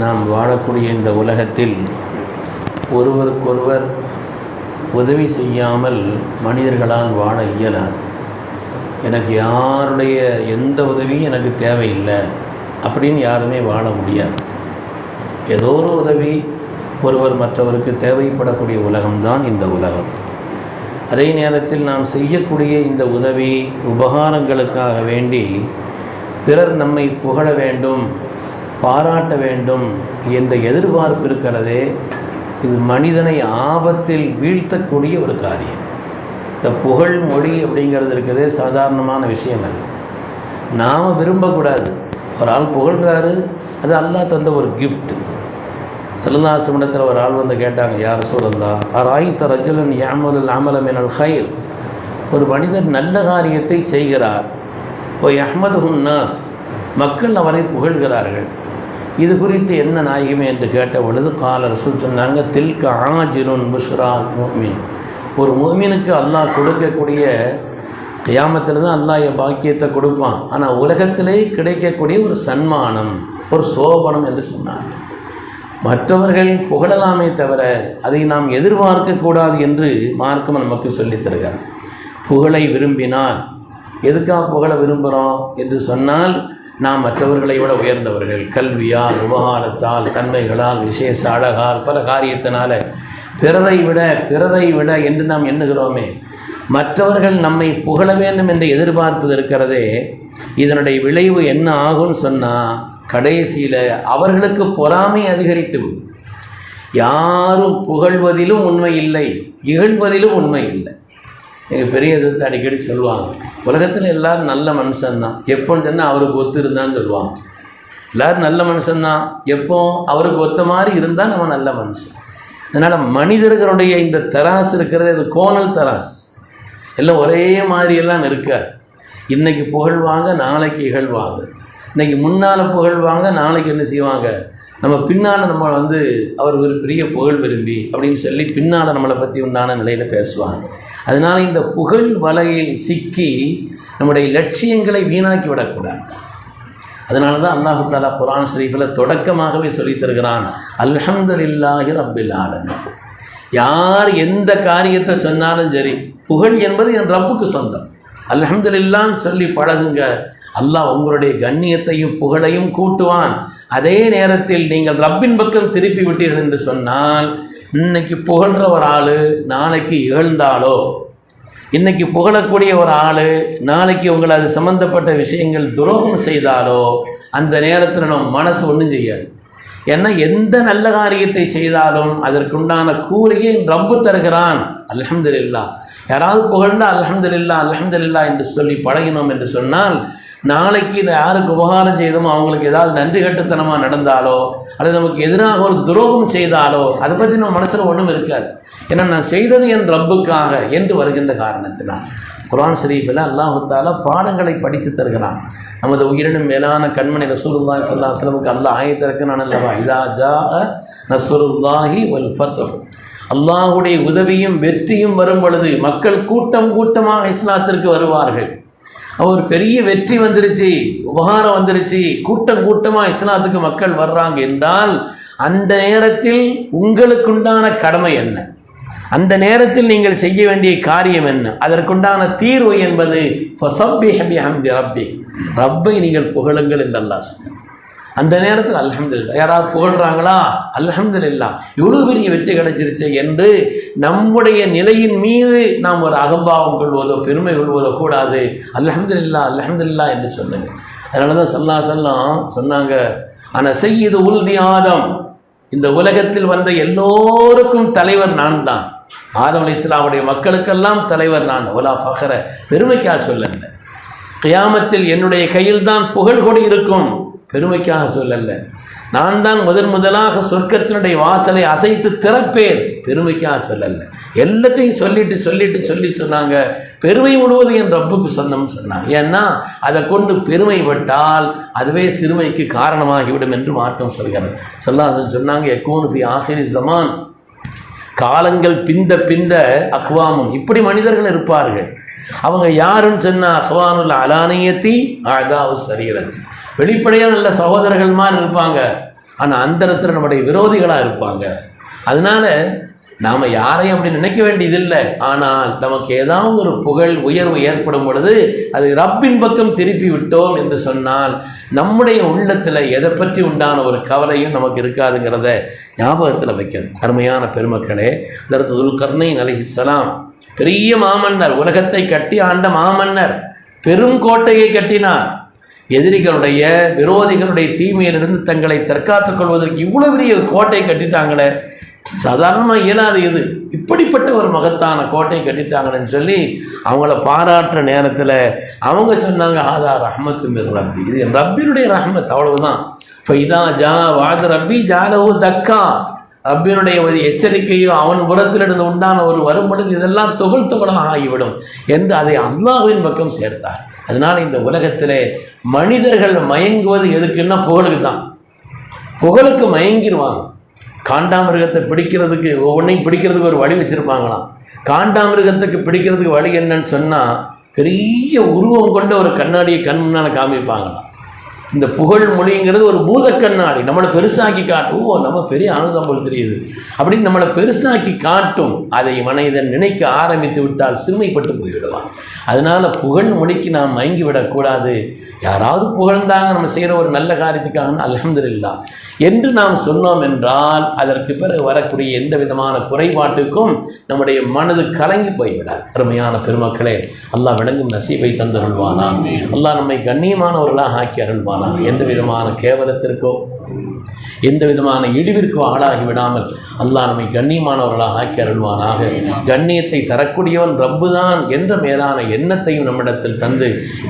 நாம் வாழக்கூடிய இந்த உலகத்தில் ஒருவருக்கொருவர் உதவி செய்யாமல் மனிதர்களால் வாழ இயலாது. எனக்கு யாருடைய எந்த உதவியும் எனக்கு தேவையில்லை அப்படின்னு யாருமே வாழ முடியாது. ஏதோ ஒரு உதவி ஒருவர் மற்றவருக்கு தேவைப்படக்கூடிய உலகம்தான் இந்த உலகம். அதே நேரத்தில் நாம் செய்யக்கூடிய இந்த உதவி உபகாரங்களுக்காக வேண்டி பிறர் நம்மை புகழ வேண்டும், பாராட்ட வேண்டும் என்ற எதிர்பார்ப்பு இருக்கிறதே, இது மனிதனை ஆபத்தில் வீழ்த்தக்கூடிய ஒரு காரியம். இந்த புகழ் மொழி அப்படிங்கிறது இருக்கிறதே சாதாரணமான விஷயம் அல்ல. நாம் விரும்பக்கூடாது. ஒரு ஆள் புகழ்கிறாரு, அது அல்லாஹ் தந்த ஒரு கிஃப்ட். ஸல்லல்லாஹு ஒரு ஆள் வந்து கேட்டாங்க, யா ரசூலல்லாஹ் அராய்த ரஜுலன் யஅமலுல் அமல மினல் கைர், ஒரு மனிதர் நல்ல காரியத்தை செய்கிறார், ஓ யஹ்மதுஹுன் நாஸ், மக்கள் அவரை புகழ்கிறார்கள், இது குறித்து என்ன நாயகமே என்று கேட்ட பொழுது கால ரசூல் சொன்னாங்க, தில்க ஆஜிலுன் புஷ்ரால் முஃமின், ஒரு முஃமினுக்கு அல்லாஹ் கொடுக்கக்கூடிய கியாமத்தில் தான் அல்லாஹ் பாக்கியத்தை கொடுப்பான், ஆனால் உலகத்திலே கிடைக்கக்கூடிய ஒரு சன்மானம், ஒரு சோபனம் என்று சொன்னார். மற்றவர்கள் புகழலாமே தவிர அதை நாம் எதிர்பார்க்கக்கூடாது என்று மார்க்கம் நமக்கு சொல்லித் தருகிறார். புகழை விரும்பினால், எதுக்காக புகழ விரும்புகிறோம் என்று சொன்னால், நாம் மற்றவர்களை விட உயர்ந்தவர்கள், கல்வியால், உபகாரத்தால், தன்மைகளால், விசேஷ அழகால், பல காரியத்தினால பிறரை விட என்று நாம் எண்ணுகிறோமே. மற்றவர்கள் நம்மை புகழ வேண்டும் என்று எதிர்பார்ப்பது இருக்கிறதே, இதனுடைய விளைவு என்ன ஆகும்னு சொன்னால், கடைசியில் அவர்களுக்கு பொறாமை அதிகரித்து விடும். யாரும் புகழ்வதிலும் உண்மை இல்லை, இகழ்வதிலும் உண்மை இல்லை. எங்கள் பெரிய சத்து அடிக்கடி சொல்லுவாங்க, உலகத்தில் எல்லோரும் நல்ல மனுஷன்தான், எப்போன்னு சொன்னால் அவருக்கு ஒத்து இருந்தான்னு சொல்லுவாங்க. எல்லோரும் நல்ல மனுஷன்தான், எப்போ அவருக்கு ஒத்த மாதிரி இருந்தால் நம்ம நல்ல மனுஷன். அதனால் மனிதர்களுடைய இந்த தராசு இருக்கிறது, அது கோணல் தராசு, எல்லாம் ஒரே மாதிரியெல்லாம் இருக்காது. இன்றைக்கி புகழ்வாங்க, நாளைக்கு இகழ்வாங்க. இன்றைக்கி முன்னால் புகழ்வாங்க, நாளைக்கு என்ன செய்வாங்க, நம்ம பின்னால் நம்ம வந்து அவர் ஒரு பெரிய புகழ் விரும்பி அப்படின்னு சொல்லி பின்னால் நம்மளை பற்றி உண்டான நிலையில் பேசுவாங்க. அதனால் இந்த புகழ் வலையில் சிக்கி நம்முடைய லட்சியங்களை வீணாக்கி விடக்கூடாது. அதனால தான் அல்லாஹு தஆலா குர்ஆன் ஷரீஃபில் தொடக்கமாகவே சொல்லித் தருகிறான், அல்ஹம்துலில்லாஹி ரப்பில் ஆலமீன். யார் எந்த காரியத்தை சொன்னாலும் சரி, புகழ் என்பது என் ரப்புக்கு சொந்தம், அல்ஹம்துலில்லாஹ்னு சொல்லி பழகுங்க. அல்லாஹ் உங்களுடைய கண்ணியத்தையும் புகழையும் கூட்டுவான். அதே நேரத்தில் நீங்கள் ரப்பின் பக்கம் திருப்பி விட்டீர்கள் என்று சொன்னால், இன்னைக்கு புகழ்கிற ஒரு ஆள் நாளைக்கு இகழ்ந்தாலோ, இன்னைக்கு புகழக்கூடிய ஒரு ஆள் நாளைக்கு உங்களை அது சம்பந்தப்பட்ட விஷயங்கள் துரோகம் செய்தாலோ, அந்த நேரத்தில் நம்ம மனசு ஒன்றும் செய்யாது. ஏன்னா எந்த நல்ல காரியத்தை செய்தாலும் அதற்குண்டான கூலியை ரப்பு தருகிறான். அல்ஹம்துலில்லாஹ். யாராவது புகழ்ந்தா அல்ஹம்துலில்லாஹ் அல்ஹம்துலில்லாஹ் என்று சொல்லி பழகினோம் என்று சொன்னால், நாளைக்கு இதை யாருக்கு உபகாரம் செய்தோமோ அவங்களுக்கு ஏதாவது நன்றி கட்டுத்தனமாக நடந்தாலோ, அல்லது நமக்கு எதிராக ஒரு துரோகம் செய்தாலோ, அதை பற்றி நம்ம மனசில் ஒன்றும் இருக்காது. ஏன்னா நான் செய்தது என் ரப்புக்காக என்று வருகின்ற காரணத்தினால் குர்ஆன் ஷரீஃபில் அல்லாஹு தஆலா பாடங்களை படித்து தருகிறான். நமது உயிரினும் மேலான கண்மணி ரசூலுல்லாஹி ஸல்லல்லாஹு அலைஹி வஸல்லம் அல்லாஹ் ஆயத்திறக்கிறான் அல்லவா, இதா ஜாஅ நஸ்ருல்லாஹி வல் ஃபத்ஹ், அல்லாஹுடைய உதவியும் வெற்றியும் வரும் பொழுது மக்கள் கூட்டம் கூட்டமாக இஸ்லாத்திற்கு வருவார்கள். ஒரு பெரிய வெற்றி வந்துருச்சு, உபகாரம் வந்துருச்சு, கூட்டம் கூட்டமாக இஸ்லாத்துக்கு மக்கள் வர்றாங்க என்றால், அந்த நேரத்தில் உங்களுக்குண்டான கடமை என்ன, அந்த நேரத்தில் நீங்கள் செய்ய வேண்டிய காரியம் என்ன, அதற்குண்டான தீர்வு என்பது ஃபஸப்பிஹ் பிஹம்தி ரப்பிக், ரப்பை நீங்கள் புகழுங்கள் என்று அல்லாஹ் சொன்னார். அந்த நேரத்தில் அல்ஹம்துலில்லாஹ். யாராவது புகழ்கிறாங்களா, அல்ஹம்துலில்லாஹ் இவ்வளோ பெரிய வெற்றி கிடைச்சிருச்சு என்று நம்முடைய நிலையின் மீது நாம் ஒரு அகம்பாவம் கொள்வதோ பெருமை கொள்வதோ கூடாது. அல்ஹம்துலில்லாஹ் அல்ஹம்துலில்லாஹ் என்று சொல்லுங்க. அதனால தான் ஸல்லல்லாஹு அலைஹி வஸல்லம் சொன்னாங்க, அன சய்யிது உல்தி ஆதம், இந்த உலகத்தில் வந்த எல்லோருக்கும் தலைவர் நான் தான், ஆதம் அலைஹிஸ்ஸலாமுடைய மக்களுக்கெல்லாம் தலைவர் நான், வலா ஃபஹர, பெருமைக்காக சொல்லல. கியாமத்தில் என்னுடைய கையில் தான் புகழ் கொடி இருக்கும், பெருமைக்காக சொல்லல. நான் தான் முதலாக சொர்க்கத்தினுடைய வாசலை அசைத்து திறப்பேன், பெருமைக்காக சொல்லல. எல்லாத்தையும் சொல்லி சொன்னாங்க, பெருமை முழுவதும் என் ரப்புக்கு சொந்தம்னு சொன்னாங்க. ஏன்னா அதை கொண்டு பெருமைப்பட்டால் அதுவே சிறுமைக்கு காரணமாகிவிடும் என்று மார்க்கம் சொல்கிறது. சொன்னாங்க, யகூனு ஃபி ஆஹிரி ஸமான், காலங்கள் பிந்த அக்வாமும், இப்படி மனிதர்கள் இருப்பார்கள். அவங்க யாருன்னு சொன்னால், அஹ்வானுல் அலானியத்தி அதாவு சரீரத்தி, வெளிப்படையாக நல்ல சகோதரர்கள் மாதிரி இருப்பாங்க, ஆனால் அந்தரத்தில் நம்முடைய விரோதிகளாக இருப்பாங்க. அதனால நாம் யாரையும் அப்படி நினைக்க வேண்டியதில்லை. ஆனால் நமக்கு ஏதாவது ஒரு புகழ் உயர்வு ஏற்படும் பொழுது அது ரப்பின் பக்கம் திருப்பி விட்டோம் என்று சொன்னால் நம்முடைய உள்ளத்தில் எதை பற்றி உண்டான ஒரு கவலையும் நமக்கு இருக்காதுங்கிறத ஞாபகத்தில் வைக்கணும். அருமையான பெருமக்களே, அதற்கு துல்கர்னைன் அலைஹிஸ்ஸலாம் பெரிய மாமன்னர், உலகத்தை கட்டி ஆண்ட மாமன்னர், பெரும் கோட்டையை கட்டினார். எதிரிகளுடைய விரோதிகளுடைய தீமையிலிருந்து தங்களை தற்காத்துக் கொள்வதற்கு இவ்வளோ பெரிய கோட்டை கட்டிட்டாங்களே, சாதாரணமாக இயலாது. இது இப்படிப்பட்ட ஒரு மகத்தான கோட்டை கட்டிட்டாங்கன்னு சொல்லி அவங்கள பாராட்டுற நேரத்தில் அவங்க சொன்னாங்க, ஆதா ரஹ்மத்து மிர் ரப்பி, இது என் ரப்பினுடைய ரஹ்மத், அவ்வளவுதான். ஃபைதா ஜா வாது ரப்பி ஜாலவு தக்கா, ரப்பினுடைய ஒரு எச்சரிக்கையோ அவன் புறத்திலிருந்து உண்டான ஒரு வரும்பொழுது இதெல்லாம் துகளாக ஆகிவிடும் என்று அதை அல்லாஹ்வின் பக்கம் சேர்த்தார். அதனால இந்த உலகத்திலே மனிதர்கள் மயங்குவது எதுக்குன்னா புகழுக்கு தான். புகழுக்கு மயங்கிடுவாங்க. காண்டாமிருகத்தை பிடிக்கிறதுக்கு ஒவ்வொன்றையும் பிடிக்கிறதுக்கு ஒரு வழி வச்சுருப்பாங்களாம். காண்டாமிருகத்துக்கு பிடிக்கிறதுக்கு வழி என்னன்னு சொன்னால் பெரிய உருவம் கொண்ட ஒரு கண்ணாடியை கண் முன்னால் காமிப்பாங்களாம். இந்த புகழ் மொழிங்கிறது ஒரு பூத கண்ணாடி, நம்மளை பெருசாக்கி காட்டும். ஓ, நம்ம பெரிய ஆனந்தம் போல் தெரியுது அப்படின்னு நம்மளை பெருசாக்கி காட்டும். அதை மனிதன் நினைக்க ஆரம்பித்து விட்டால் சிறுமைப்பட்டு போய்விடுவான். அதனால் புகழ் மொழிக்கு நாம் மயங்கி விடக்கூடாது. யாராவது புகழ்ந்தாங்க நம்ம செய்கிற ஒரு நல்ல காரியத்துக்காக அல்ஹம்துலில்லாஹ் என்று நாம் சொன்னோம் என்றால் அதற்கு பிறகு வரக்கூடிய எந்த விதமான குறைபாட்டுக்கும் நம்முடைய மனது கலங்கி போய்விடாது. அருமையான பெருமக்களே, அல்லாஹ் விளங்கும் நசீபை தந்தருள்வானா. அல்லாஹ் நம்மை கண்ணியமானவர்களாக ஆக்கி அருள்வானா. எந்த விதமான கேவலத்திற்கோ எந்த விதமான இழிவிற்கோ ஆளாகி விடாமல் அல்லாஹ் நம்மை கண்ணியமானவர்களாக ஆக்கி அருள்வானாக. கண்ணியத்தை தரக்கூடியவன் ரப்புதான் என்ற மேலான எண்ணத்தையும் நம்மிடத்தில் தந்து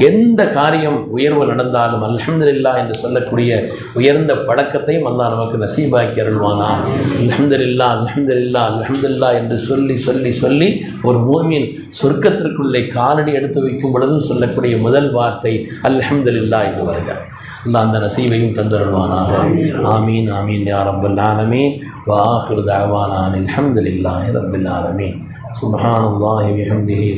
எந்த காரியம் உயர்வு நடந்தாலும் அல்ஹம்துலில்லாஹ் என்று சொல்லக்கூடிய உயர்ந்த பழக்கத்தையும் அல்லாஹ் நமக்கு நசீபாக்கி அருள்வானாக. அல்ஹம்துலில்லாஹ் அல்ஹம்துலில்லாஹ் அல்ஹம்துலில்லாஹ் என்று சொல்லி சொல்லி சொல்லி ஒரு மூமின் சொர்க்கத்திற்குள்ளே காலடி எடுத்து வைக்கும் பொழுதும் சொல்லக்கூடிய முதல் வார்த்தை அல்ஹம்துலில்லாஹ் என்று வருகிறார். அல்லாஹ் அந்த நசீபையும் தந்தருள்வானாக. ஆமீன் ஆமீன் யா ரப்பல் ஆலமீன். வ ஆகிரு தஅவானா அல்ஹம்துலில்லாஹி ரப்பில் ஆலமீன். சுப்ஹானல்லாஹி வ பிஹம்திஹி.